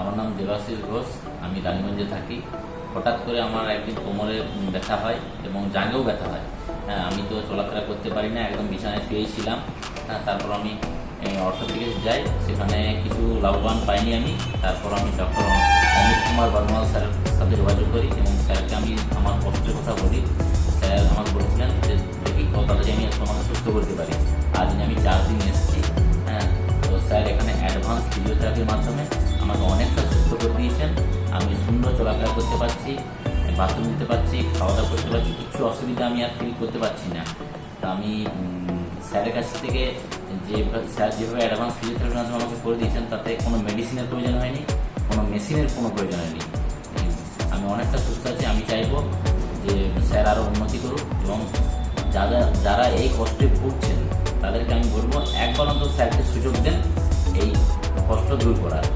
আমার নাম দেবাশিস ঘোষ, আমি রানীগঞ্জে থাকি। হঠাৎ করে আমার একদিন কোমরে ব্যথা হয় এবং জাঙ্গেও ব্যথা হয়। হ্যাঁ, আমি তো চলাফেরা করতে পারি না, একদম বিছানায় শুয়েই ছিলাম। হ্যাঁ, তারপর আমি অর্থোপেডিক্স যাই, সেখানে কিছু লাভবান পাইনি আমি। তারপর আমি ডক্টর অমিত কুমার বর্মা স্যারের সাথে যোগাযোগ করি এবং স্যারকে আমি আমার কষ্টের কথা বলি। স্যার আমাকে বলেছিলেন যে দেখি কত তাড়াতাড়ি আমি তোমাকে সুস্থ করতে পারি। আজ আমি 4 দিন এসেছি। হ্যাঁ, তো স্যার এখানে অ্যাডভান্স ফিজিওথেরাপির মাধ্যমে আমাকে অনেকটা সুস্থ করে দিয়েছেন। আমি সুন্দর চলাফেরা করতে পারছি, বাথরুম দিতে পারছি, খাওয়া দাওয়া করতে পারছি, কিছু অসুবিধা আমি আর ফিল করতে পারছি না। তো আমি স্যারের কাছ থেকে স্যার যেভাবে অ্যাডভান্স ফিজিওথেরাপির মাধ্যমে আমাকে করে দিয়েছেন, তাতে কোনো মেডিসিনের প্রয়োজন হয়নি, কোনো মেশিনের কোনো প্রয়োজন হয়নি। আমি অনেকটা সুস্থ আছি। আমি চাইবো যে স্যার আরও উন্নতি করুক এবং যারা এই কষ্টে ভুগছেন তাদেরকে আমি বলবো একবার অন্তত স্যারকে সুযোগ দেন এই কষ্ট দূর করার।